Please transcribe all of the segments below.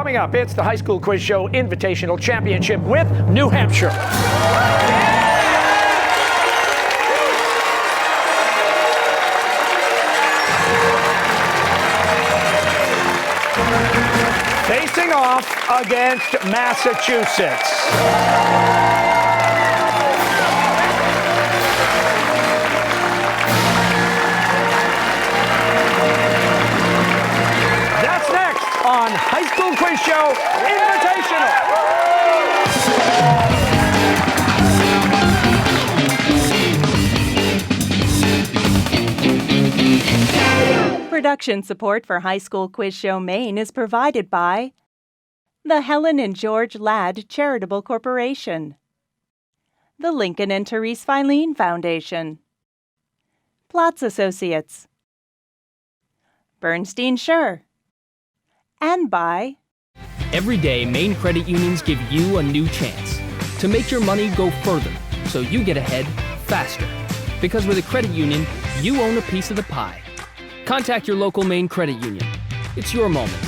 Coming up, it's the High School Quiz Show Invitational Championship with New Hampshire. Facing off against Massachusetts. That's next on High School Quiz Show Invitational. Production support for High School Quiz Show Maine is provided by the Helen and George Ladd Charitable Corporation, the Lincoln and THERESE FILENE Foundation, Platts Associates, Bernstein Schur, and by Every day, Maine credit unions give you a new chance to make your money go further so you get ahead faster. Because with a credit union, you own a piece of the pie. Contact your local Maine credit union. It's your moment.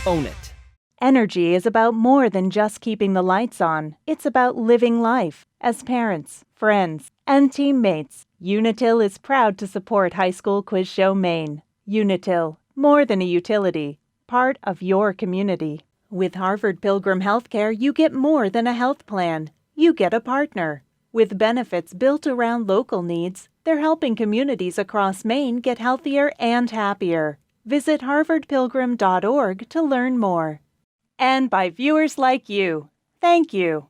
Own it. Energy is about more than just keeping the lights on. It's about living life. As parents, friends, and teammates, Unitil is proud to support High School Quiz Show Maine. Unitil, more than a utility, part of your community. With Harvard Pilgrim Healthcare, you get more than a health plan. You get a partner. With benefits built around local needs, they're helping communities across Maine get healthier and happier. Visit harvardpilgrim.org to learn more. And by viewers like you. Thank you.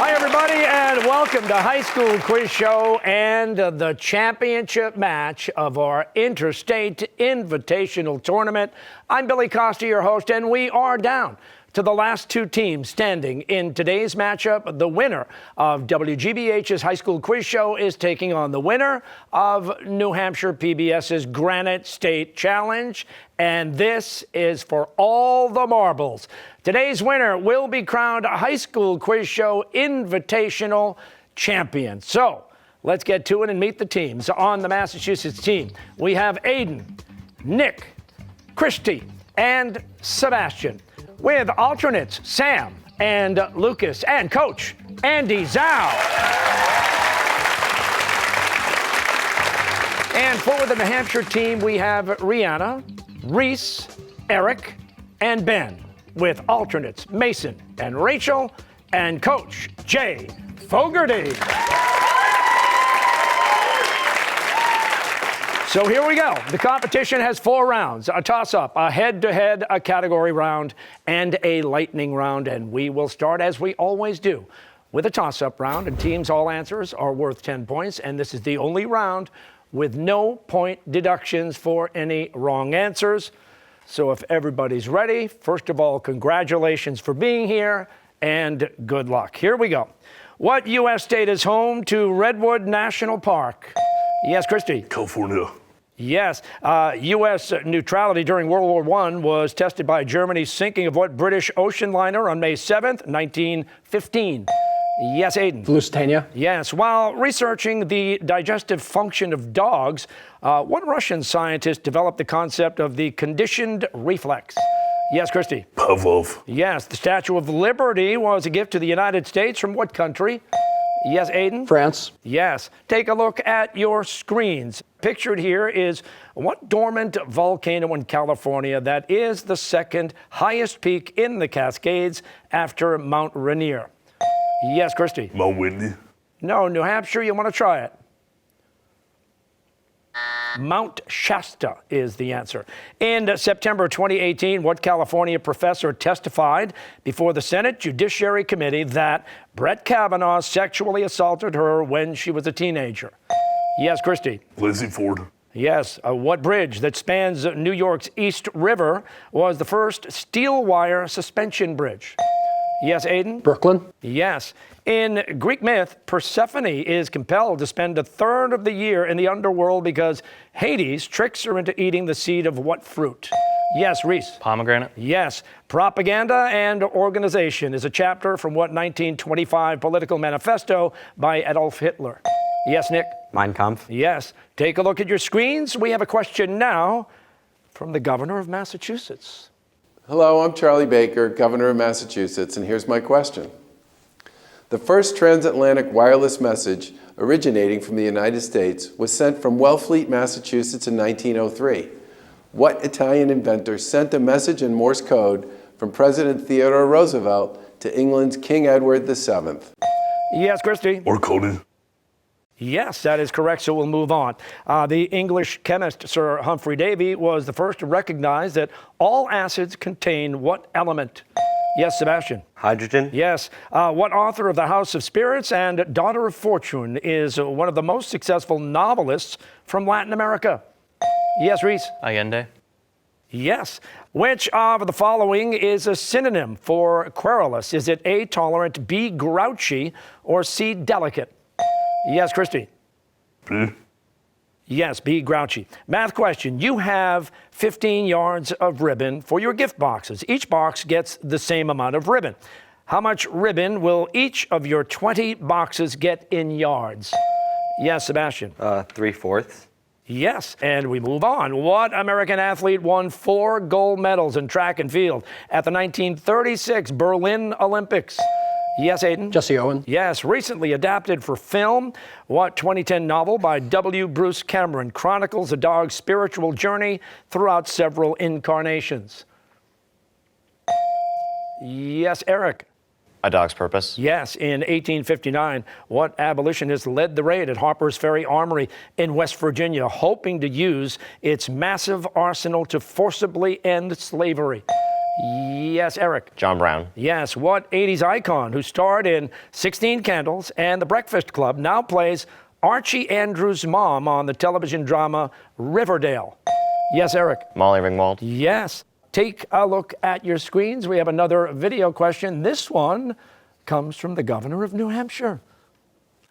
Hi, everybody, and welcome to High School Quiz Show and the championship match of our Interstate Invitational Tournament. I'm Billy Costa, your host, and we are down to the last two teams standing in today's matchup. The winner of WGBH's High School Quiz Show is taking on the winner of New Hampshire PBS's Granite State Challenge, and this is for all the marbles. Today's winner will be crowned High School Quiz Show Invitational Champion. So let's get to it and meet the teams. On the Massachusetts team, we have Aiden, Nick, Christy, and Sebastian, with alternates Sam and Lucas, and coach Andy Zhao. And for the New Hampshire team, we have Rihanna, Reese, Eric, and Ben, with alternates Mason and Rachel, and coach Jay Fogarty. So here we go. The competition has 4 rounds, a toss-up, a head-to-head, a category round, and a lightning round. And we will start, as we always do, with a toss-up round. And teams' all answers are worth 10 points. And this is the only round with no point deductions for any wrong answers. So if everybody's ready, first of all, congratulations for being here, and good luck. Here we go. What U.S. state is home to Redwood National Park? Yes, Christy. California. Yes. U.S. neutrality during World War I was tested by Germany's sinking of what British ocean liner on May 7th, 1915? Yes, Aiden. Lusitania. Yes. While researching the digestive function of dogs, what Russian scientist developed the concept of the conditioned reflex? Yes, Christy. Pavlov. Yes. The Statue of Liberty was a gift to the United States from what country? Yes, Aiden? France. Yes. Take a look at your screens. Pictured here is what dormant volcano in California that is the second highest peak in the Cascades after Mount Rainier? Yes, Christy. Mount Whitney. No, New Hampshire, you want to try it? Mount Shasta is the answer. In September 2018, what California professor testified before the Senate Judiciary Committee that Brett Kavanaugh sexually assaulted her when she was a teenager? Yes, Christy. Lizzie Ford. Yes. What bridge that spans New York's East River was the first steel wire suspension bridge? Yes, Aiden? Brooklyn. Yes. In Greek myth, Persephone is compelled to spend a third of the year in the underworld because Hades tricks her into eating the seed of what fruit? Yes, Reese. Pomegranate. Yes. Propaganda and Organization is a chapter from what 1925 political manifesto by Adolf Hitler? Yes, Nick? Mein Kampf. Yes. Take a look at your screens. We have a question now from the governor of Massachusetts. Hello, I'm Charlie Baker, Governor of Massachusetts, and here's my question. The first transatlantic wireless message originating from the United States was sent from Wellfleet, Massachusetts in 1903. What Italian inventor sent a message in Morse code from President Theodore Roosevelt to England's King Edward VII? Yes, Christy? Cody. Yes, that is correct, so we'll move on. The English chemist Sir Humphrey Davy was the first to recognize that all acids contain what element? Yes, Sebastian? Hydrogen. Yes. What author of The House of Spirits and Daughter of Fortune is one of the most successful novelists from Latin America? Yes, Reese? Allende. Yes. Which of the following is a synonym for querulous? Is it A, tolerant, B, grouchy, or C, delicate? Yes, Christy? B. Yes, B, grouchy. Math question. You have 15 yards of ribbon for your gift boxes. Each box gets the same amount of ribbon. How much ribbon will each of your 20 boxes get in yards? Yes, Sebastian? 3/4. Yes, and we move on. What American athlete won 4 gold medals in track and field at the 1936 Berlin Olympics? Yes, Aiden? Jesse Owens. Yes, recently adapted for film. What 2010 novel by W. Bruce Cameron chronicles a dog's spiritual journey throughout several incarnations? Yes, Eric? A Dog's Purpose. Yes, in 1859, what abolitionist led the raid at Harper's Ferry Armory in West Virginia, hoping to use its massive arsenal to forcibly end slavery? Yes, Eric? John Brown. Yes, what 80s icon who starred in 16 Candles and The Breakfast Club now plays Archie Andrews' mom on the television drama Riverdale? Yes, Eric? Molly Ringwald. Yes. Take a look at your screens. We have another video question. This one comes from the governor of New Hampshire.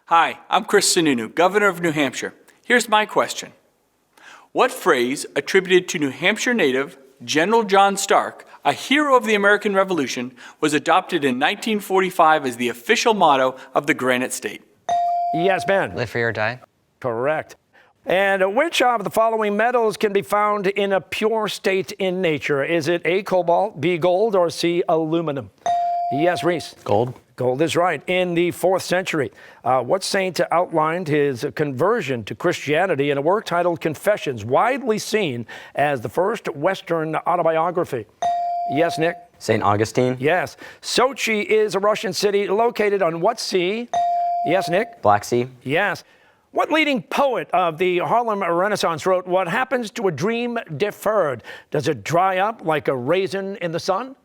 Hi, I'm Chris Sununu, Governor of New Hampshire. Here's my question. What phrase attributed to New Hampshire native General John Stark, a hero of the American Revolution, was adopted in 1945 as the official motto of the Granite State? Yes, Ben? Live free or die. Correct. And which of the following metals can be found in a pure state in nature? Is it A, cobalt, B, gold, or C, aluminum? Yes, Reese? Gold. Gold is right. In the 4th century, what saint outlined his conversion to Christianity in a work titled Confessions, widely seen as the first Western autobiography? Yes, Nick? St. Augustine. Yes. Sochi is a Russian city located on what sea? Yes, Nick? Black Sea. Yes. What leading poet of the Harlem Renaissance wrote, "What happens to a dream deferred? Does it dry up like a raisin in the sun?"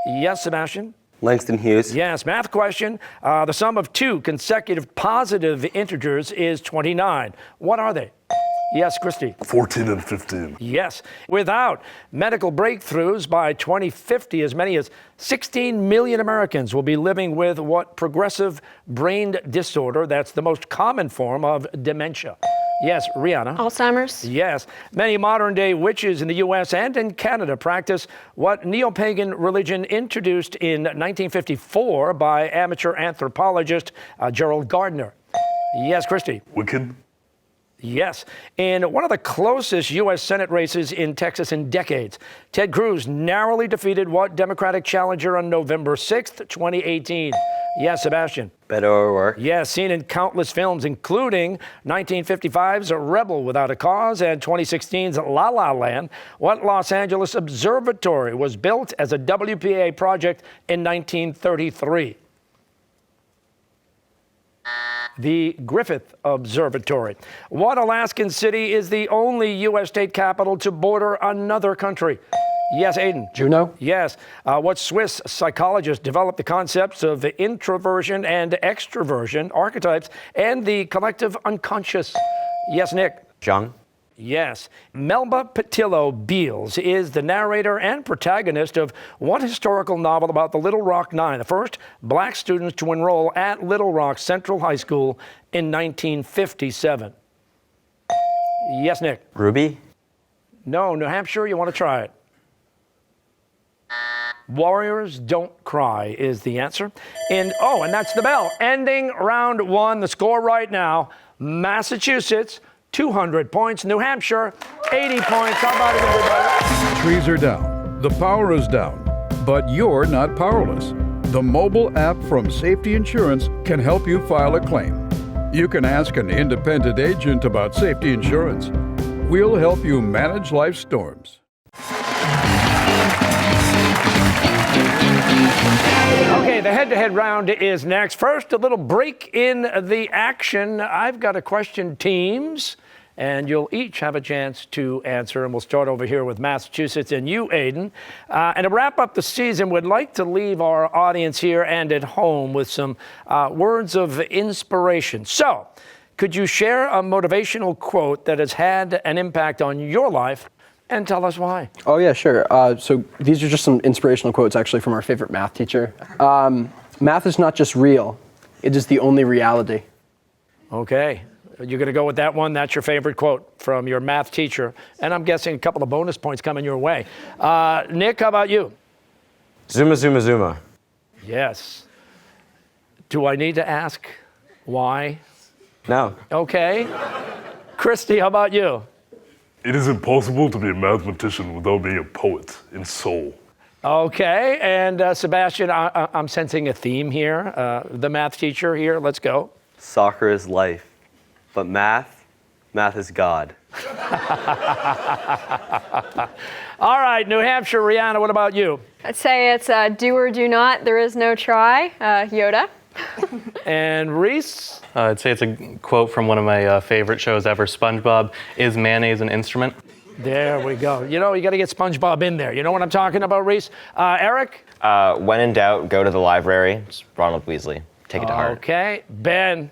Yes, Sebastian? Langston Hughes. Yes. Math question. The sum of 2 consecutive positive integers is 29. What are they? Yes, Christy? 14 and 15. Yes. Without medical breakthroughs, by 2050, as many as 16 million Americans will be living with what progressive brain disorder that's the most common form of dementia? Yes, Rihanna? Alzheimer's. Yes. Many modern-day witches in the U.S. and in Canada practice what neo-pagan religion introduced in 1954 by amateur anthropologist Gerald Gardner? Yes, Christy? Wiccan. Yes. In one of the closest U.S. Senate races in Texas in decades, Ted Cruz narrowly defeated what Democratic challenger on November 6th, 2018? Yes, Sebastian? Beto O'Rourke. Yes, seen in countless films, including 1955's Rebel Without a Cause and 2016's La La Land. What Los Angeles observatory was built as a WPA project in 1933? The Griffith Observatory. What Alaskan city is the only U.S. state capital to border another country? Yes, Aiden? Juneau. Yes. What Swiss psychologist developed the concepts of introversion and extroversion archetypes and the collective unconscious? Yes, Nick? Jung. Yes. Melba Patillo Beals is the narrator and protagonist of what historical novel about the Little Rock Nine, the first black students to enroll at Little Rock Central High School in 1957? Yes, Nick? Ruby. No, New Hampshire, you want to try it? Warriors Don't Cry is the answer. And that's the bell. Ending round 1. The score right now, Massachusetts, 200 points. New Hampshire, 80 points. How about it, everybody? Trees are down, the power is down, but you're not powerless. The mobile app from Safety Insurance can help you file a claim. You can ask an independent agent about safety insurance. We'll help you manage life's storms. Okay, the head-to-head round is next. First, a little break in the action. I've got a question, teams, and you'll each have a chance to answer. And we'll start over here with Massachusetts and you, Aiden. And to wrap up the season, we'd like to leave our audience here and at home with some words of inspiration. So, could you share a motivational quote that has had an impact on your life and tell us why? Oh, yeah, sure. So these are just some inspirational quotes, actually, from our favorite math teacher. Math is not just real. It is the only reality. Okay. You're going to go with that one? That's your favorite quote from your math teacher. And I'm guessing a couple of bonus points coming your way. Nick, how about you? Zuma, zuma, zuma. Yes. Do I need to ask why? No. Okay. Christy, how about you? It is impossible to be a mathematician without being a poet in soul. Okay. And Sebastian, I'm sensing a theme here. The math teacher here. Let's go. Soccer is life, but math is God. All right, New Hampshire, Rihanna, what about you? I'd say it's do or do not, there is no try, Yoda. And Reese? I'd say it's a quote from one of my favorite shows ever, SpongeBob. Is mayonnaise an instrument? There we go. You know, you got to get SpongeBob in there. You know what I'm talking about, Reese? Eric? When in doubt, go to the library. It's Ronald Weasley. Take it to heart. Okay. Ben,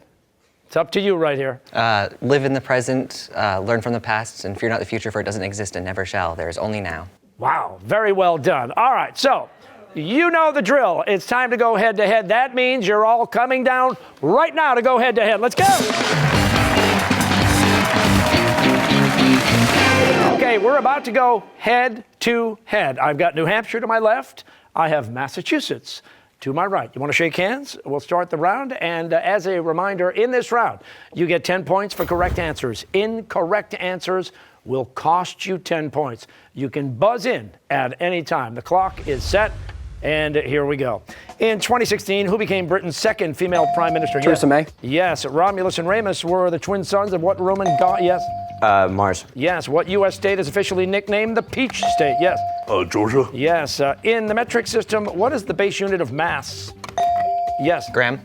it's up to you right here. Live in the present, learn from the past, and fear not the future, for it doesn't exist and never shall. There is only now. Wow, very well done. All right, so you know the drill. It's time to go head-to-head. That means you're all coming down right now to go head-to-head. Let's go. Okay, we're about to go head-to-head. I've got New Hampshire to my left. I have Massachusetts to my right. You want to shake hands? We'll start the round. And as a reminder, in this round, you get 10 points for correct answers. Incorrect answers will cost you 10 points. You can buzz in at any time. The clock is set. And here we go. In 2016, who became Britain's second female prime minister? Theresa May. Yes. Romulus and Remus were the twin sons of what Roman god? Yes. Mars. Yes. What U.S. state is officially nicknamed the Peach State? Yes. Georgia. Yes. In the metric system, what is the base unit of mass? Yes. Gram.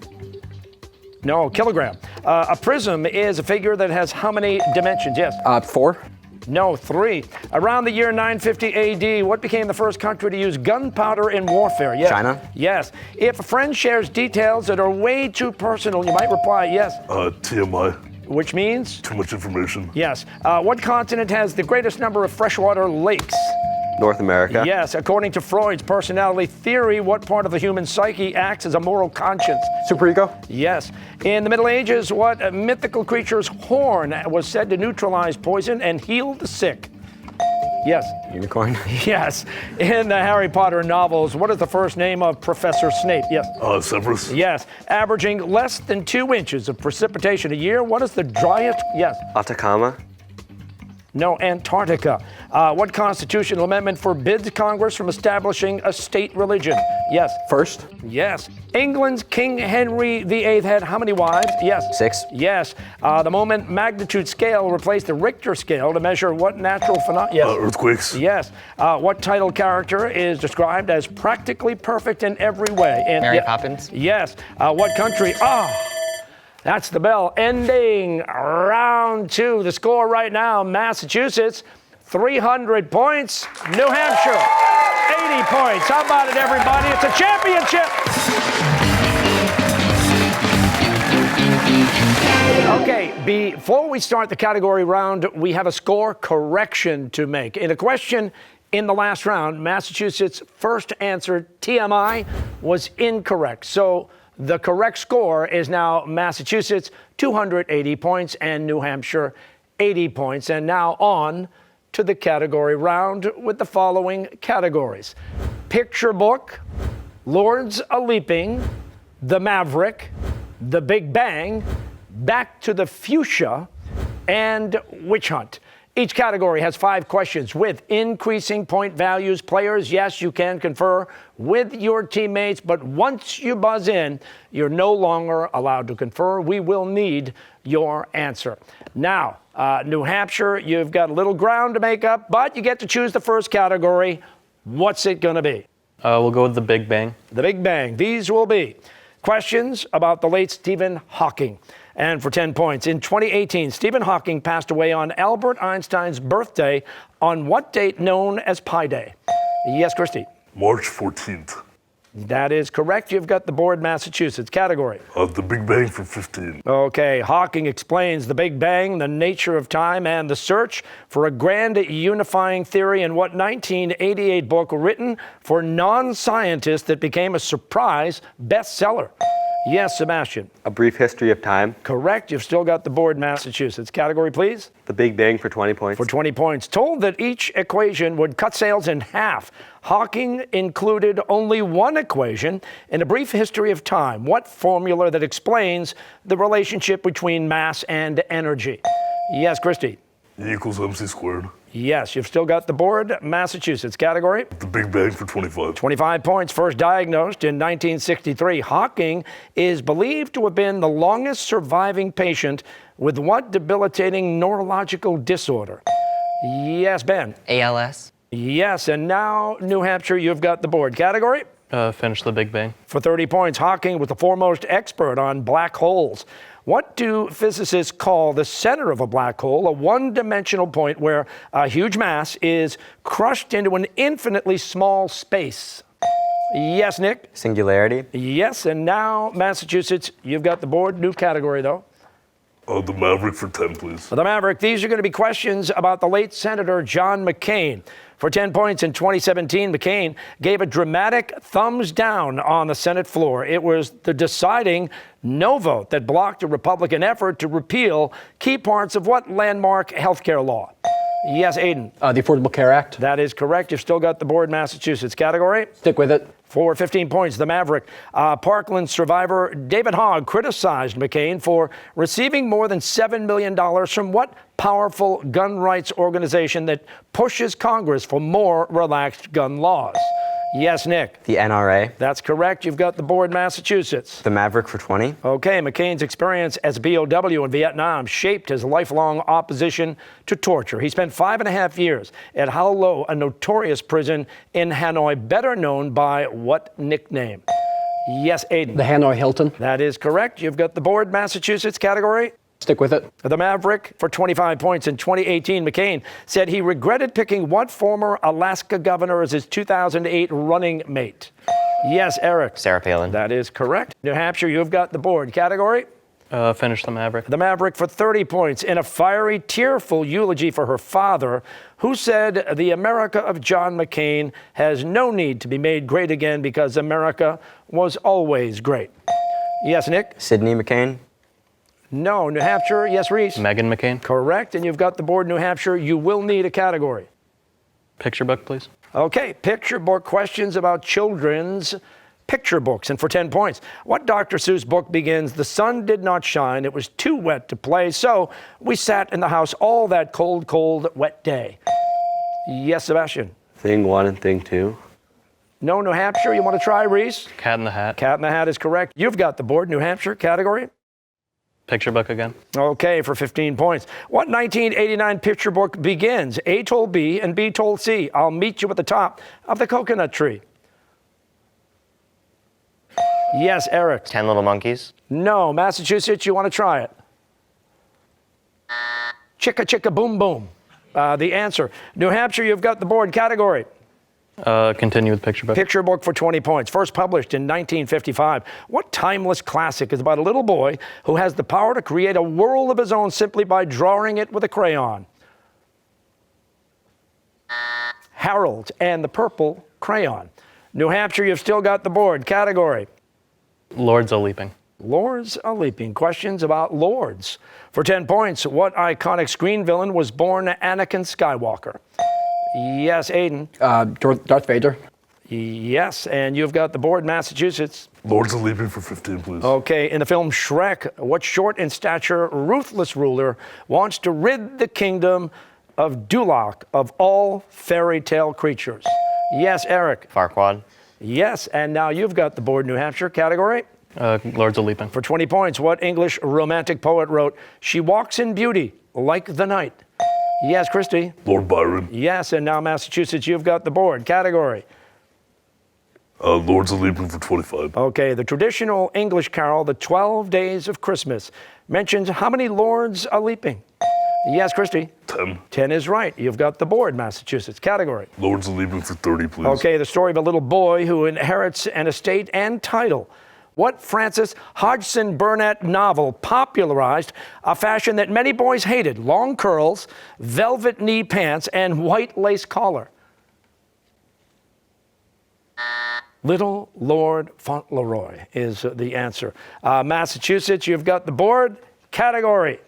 No, kilogram. A prism is a figure that has how many dimensions? Yes. 4. No, 3. Around the year 950 AD, what became the first country to use gunpowder in warfare? Yes. China. Yes. If a friend shares details that are way too personal, you might reply yes. TMI. Which means? Too much information. Yes. What continent has the greatest number of freshwater lakes? North America. Yes. According to Freud's personality theory, what part of the human psyche acts as a moral conscience? Superego. Yes. In the Middle Ages, what mythical creature's horn was said to neutralize poison and heal the sick? Yes. Unicorn. Yes. In the Harry Potter novels, what is the first name of Professor Snape? Yes. Severus. Yes. Averaging less than 2 inches of precipitation a year, what is the driest? Yes. Atacama. No, Antarctica. What constitutional amendment forbids Congress from establishing a state religion? Yes. First. Yes. England's King Henry VIII had how many wives? Yes. 6. Yes. The moment magnitude scale replaced the Richter scale to measure what natural phenomenon? Yes. Earthquakes. Yes. What title character is described as practically perfect in every way? Mary Poppins. Yes. What country? That's the bell. Ending round 2. The score right now, Massachusetts, 300 points. New Hampshire, 80 points. How about it, everybody? It's a championship. Okay, before we start the category round, we have a score correction to make. In a question in the last round, Massachusetts' first answer, TMI, was incorrect. So the correct score is now Massachusetts, 280 points, and New Hampshire, 80 points. And now on to the category round with the following categories: Picture Book, Lords A-Leaping, The Maverick, The Big Bang, Back to the Fuchsia, and Witch Hunt. Each category has 5 questions with increasing point values. Players, yes, you can confer with your teammates, but once you buzz in, you're no longer allowed to confer. We will need your answer. Now, New Hampshire, you've got a little ground to make up, but you get to choose the first category. What's it going to be? We'll go with the Big Bang. The Big Bang. These will be questions about the late Stephen Hawking. And for 10 points, in 2018, Stephen Hawking passed away on Albert Einstein's birthday on what date known as Pi Day? Yes, Christy. March 14th. That is correct. You've got the board Massachusetts category. The Big Bang for 15. Okay, Hawking explains the Big Bang, the nature of time, and the search for a grand unifying theory in what 1988 book written for non-scientists that became a surprise bestseller? Yes, Sebastian. A Brief History of Time. Correct. You've still got the board Massachusetts category, please. The Big Bang for 20 points. For 20 points. Told that each equation would cut sails in half. Hawking included only one equation in A Brief History of Time. What formula that explains the relationship between mass and energy? Yes, Christy. E equals MC squared. Yes, you've still got the board Massachusetts category. The Big Bang for 25. 25 points. First diagnosed in 1963. Hawking is believed to have been the longest surviving patient with what debilitating neurological disorder? Yes, Ben. ALS. Yes, and now, New Hampshire, you've got the board category. Finish the Big Bang. For 30 points, Hawking was the foremost expert on black holes. What do physicists call the center of a black hole, a one-dimensional point where a huge mass is crushed into an infinitely small space? Yes, Nick? Singularity. Yes, and now, Massachusetts, you've got the board. New category, though. The Maverick for 10, please. The Maverick, these are going to be questions about the late Senator John McCain. For 10 points in 2017, McCain gave a dramatic thumbs down on the Senate floor. It was the deciding no vote that blocked a Republican effort to repeal key parts of what landmark healthcare law? Yes, Aiden. The Affordable Care Act. That is correct. You've still got the board Massachusetts category. Stick with it. For 15 points, the Maverick. Parkland survivor David Hogg criticized McCain for receiving more than $7 million from what powerful gun rights organization that pushes Congress for more relaxed gun laws? Yes, Nick. The NRA. That's correct. You've got the board Massachusetts. The Maverick for 20. Okay, McCain's experience as BOW in Vietnam shaped his lifelong opposition to torture. He spent 5.5 years at Hao Lo, a notorious prison in Hanoi, better known by what nickname? Yes, Aiden. The Hanoi Hilton. That is correct. You've got the board Massachusetts category. Stick with it. The Maverick for 25 points in 2018. McCain said he regretted picking what former Alaska governor as his 2008 running mate? Yes, Eric. Sarah Palin. That is correct. New Hampshire, you've got the board category. Finish the Maverick. The Maverick for 30 points in a fiery, tearful eulogy for her father, who said the America of John McCain has no need to be made great again because America was always great. Yes, Nick. Sidney McCain. No, New Hampshire. Yes, Reese. Meghan McCain. Correct, and you've got the board New Hampshire. You will need a category. Picture book, please. Okay, picture book questions about children's picture books. And for 10 points, what Dr. Seuss book begins, "The sun did not shine, it was too wet to play, so we sat in the house all that cold, cold, wet day"? Yes, Sebastian. Thing 1 and Thing 2. No, New Hampshire. You want to try, Reese? Cat in the Hat. Cat in the Hat is correct. You've got the board New Hampshire category. Picture book again. Okay, for 15 points. What 1989 picture book begins, A told B and B told C, "I'll meet you at the top of the coconut tree"? Yes, Eric. 10 Little Monkeys. No, Massachusetts, you want to try it? Chicka chicka boom boom. The answer. New Hampshire, you've got the board category. Continue with picture book. Picture book for 20 points. First published in 1955. What timeless classic is about a little boy who has the power to create a world of his own simply by drawing it with a crayon? Harold and the Purple Crayon. New Hampshire, you've still got the board category. Lords a Leaping. Lords a Leaping. Questions about lords. For 10 points, what iconic screen villain was born Anakin Skywalker? Yes, Aiden. Darth Vader. Yes, and you've got the board, Massachusetts. Lords of Leaping for 15, please. Okay, in the film Shrek, what short in stature, ruthless ruler wants to rid the kingdom of Duloc of all fairy tale creatures? Yes, Eric. Farquaad. Yes, and now you've got the board, New Hampshire category. Lords of Leaping. For 20 points, what English romantic poet wrote, "She walks in beauty like the night"? Yes, Christy. Lord Byron. Yes, and now Massachusetts, you've got the board category. Lords of Leaping for 25. Okay, the traditional English carol, The 12 Days of Christmas, mentions how many lords are leaping? Yes, Christy. 10. 10 is right. You've got the board, Massachusetts category. Lords of Leaping for 30, please. Okay, the story of a little boy who inherits an estate and title. What Francis Hodgson Burnett novel popularized a fashion that many boys hated? Long curls, velvet knee pants, and white lace collar. Little Lord Fauntleroy is the answer. Massachusetts, you've got the board category.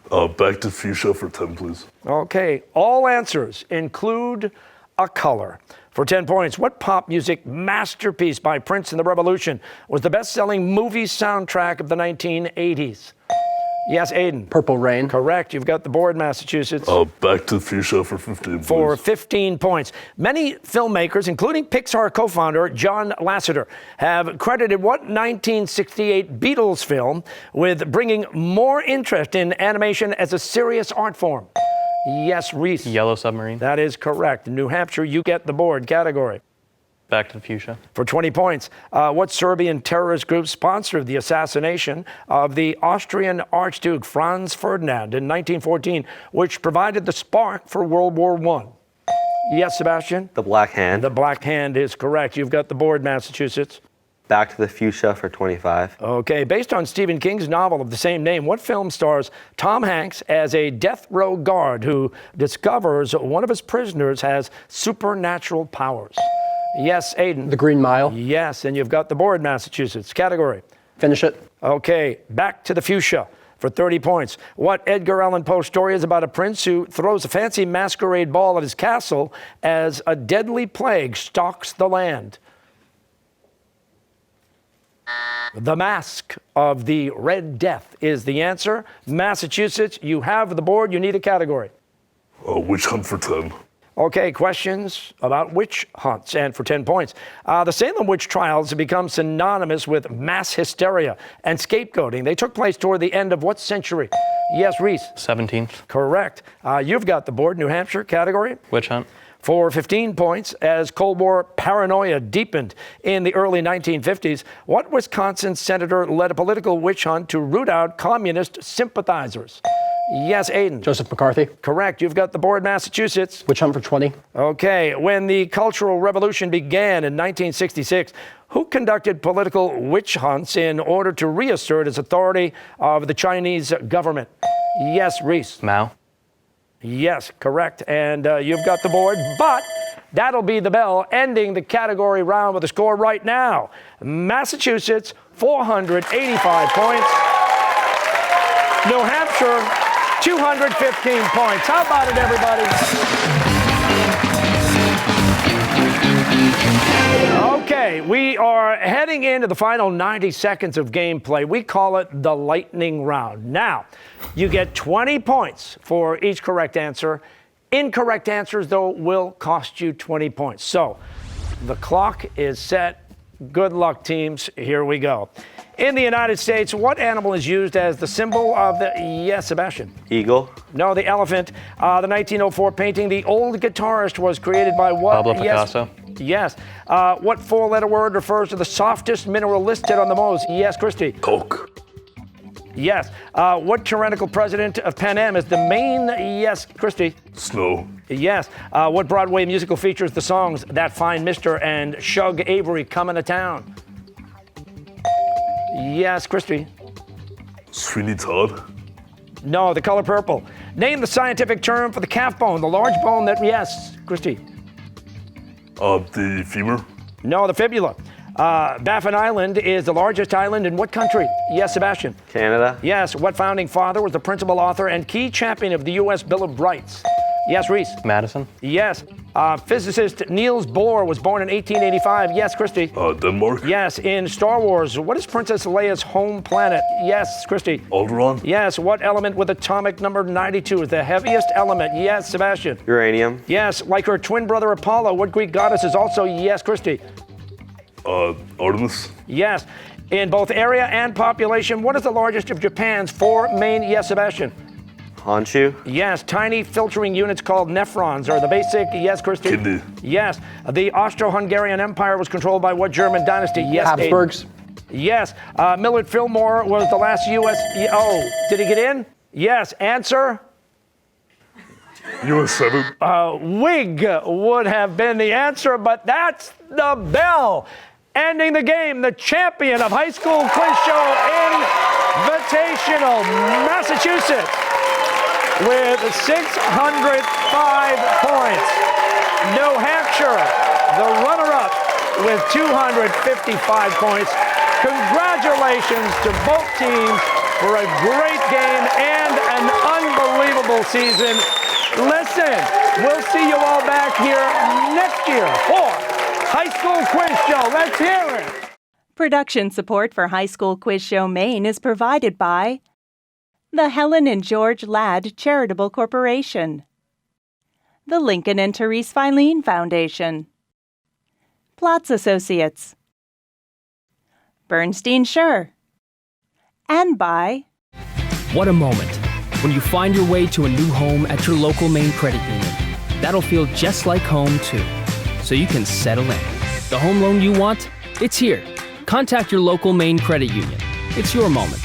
Back to Fuchsia for 10, please. Okay, all answers include a color. For 10 points, what pop music masterpiece by Prince and the Revolution was the best-selling movie soundtrack of the 1980s? Yes, Aiden. Purple Rain. Correct. You've got the board, Massachusetts. Back to Fuchsia for 15, please. For 15 points. Many filmmakers, including Pixar co-founder John Lasseter, have credited what 1968 Beatles film with bringing more interest in animation as a serious art form? Yes, Reese. Yellow Submarine. That is correct. New Hampshire, you get the board category. Back to Fuchsia. For 20 points, what Serbian terrorist group sponsored the assassination of the Austrian Archduke Franz Ferdinand in 1914, which provided the spark for World War I? Yes, Sebastian? The Black Hand. The Black Hand is correct. You've got the board, Massachusetts. Back to the Fuchsia for 25. Okay, based on Stephen King's novel of the same name, what film stars Tom Hanks as a death row guard who discovers one of his prisoners has supernatural powers? Yes, Aiden. The Green Mile. Yes, and you've got the board, Massachusetts. Category. Finish it. Okay, back to the Fuchsia for 30 points. What Edgar Allan Poe story is about a prince who throws a fancy masquerade ball at his castle as a deadly plague stalks the land? The Mask of the Red Death is the answer. Massachusetts, you have the board. You need a category. Witch Hunt for 10. Okay, questions about witch hunts, and for 10 points. The Salem witch trials have become synonymous with mass hysteria and scapegoating. They took place toward the end of what century? Yes, Reese. 17th. Correct. You've got the board, New Hampshire category. Witch Hunt. For 15 points, as Cold War paranoia deepened in the early 1950s, what Wisconsin senator led a political witch hunt to root out communist sympathizers? Yes, Aiden. Joseph McCarthy. Correct. You've got the board, Massachusetts. Witch Hunt for 20. Okay. When the Cultural Revolution began in 1966, who conducted political witch hunts in order to reassert his authority of the Chinese government? Yes, Reese. Mao. Yes, correct. And you've got the board, but that'll be the bell ending the category round with a score right now. Massachusetts, 485 points. New Hampshire, 215 points. How about it, everybody? Okay, we are heading into the final 90 seconds of gameplay. We call it the lightning round. Now, you get 20 points for each correct answer. Incorrect answers, though, will cost you 20 points. So, the clock is set. Good luck, teams. Here we go. In the United States, what animal is used as the symbol of the... Yes, Sebastian. Eagle. No, the elephant. The 1904 painting, The Old Guitarist, was created by what? Pablo Picasso. Yes. What four-letter word refers to the softest mineral listed on the most? Yes, Christy. Coke. Yes. What tyrannical president of Pan Am is the main... Yes, Christy. Snow. Yes. What Broadway musical features the songs That Fine Mister and Shug Avery Comin' to Town? Yes, Christy. Sweeney Todd. No, The Color Purple. Name the scientific term for the calf bone, the large bone that... Yes, Christy. The femur. No, the fibula. Baffin Island is the largest island in what country? Yes, Sebastian. Canada. Yes. What founding father was the principal author and key champion of the U.S. Bill of Rights? Yes, Reese. Madison. Yes. Physicist Niels Bohr was born in 1885. Yes, Christy. Denmark. Yes. In Star Wars, what is Princess Leia's home planet? Yes, Christy. Alderaan. Yes. What element with atomic number 92 is the heaviest element? Yes, Sebastian. Uranium. Yes. Like her twin brother Apollo, what Greek goddess is also? Yes, Christy. Artemis. Yes. In both area and population, what is the largest of Japan's 4 main? Yes, Sebastian. Honshu. Yes. Tiny filtering units called nephrons are the basic. Yes, Christy. Kidney. Yes. The Austro-Hungarian Empire was controlled by what German dynasty? Yes. Habsburgs. Aiden. Yes. Millard Fillmore was the last U.S. Oh, did he get in? Yes. Answer? US 7. Whig would have been the answer, but that's the bell. Ending the game, the champion of high school quiz show Invitational, Massachusetts, with 605 points. New Hampshire, the runner-up, with 255 points. Congratulations to both teams for a great game and an unbelievable season. Listen, we'll see you all back here next year for High School Quiz Show. Let's hear it. Production support for High School Quiz Show Maine is provided by the Helen and George Ladd Charitable Corporation, the Lincoln and Therese FILENE Foundation, Platts Associates, Bernstein Schur, and by What a moment when you find your way to a new home at your local Maine credit union. That'll feel just like home, too. So you can settle in. The home loan you want? It's here. Contact your local Maine credit union. It's your moment.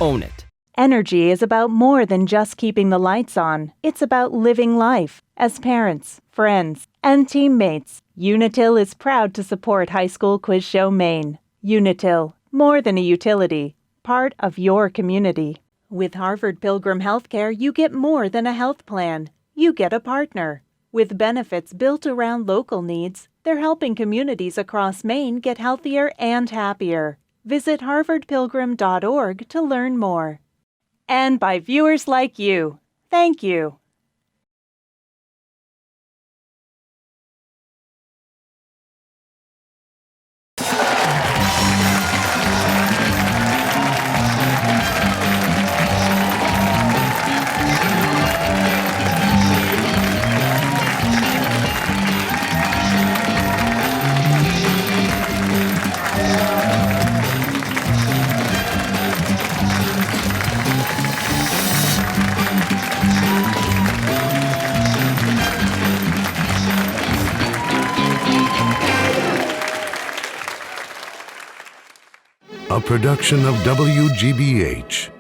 Own it. Energy is about more than just keeping the lights on. It's about living life. As parents, friends, and teammates, Unitil is proud to support High School Quiz Show Maine. Unitil, more than a utility, part of your community. With Harvard Pilgrim Healthcare, you get more than a health plan. You get a partner. With benefits built around local needs, they're helping communities across Maine get healthier and happier. Visit harvardpilgrim.org to learn more. And by viewers like you. Thank you. A production of WGBH.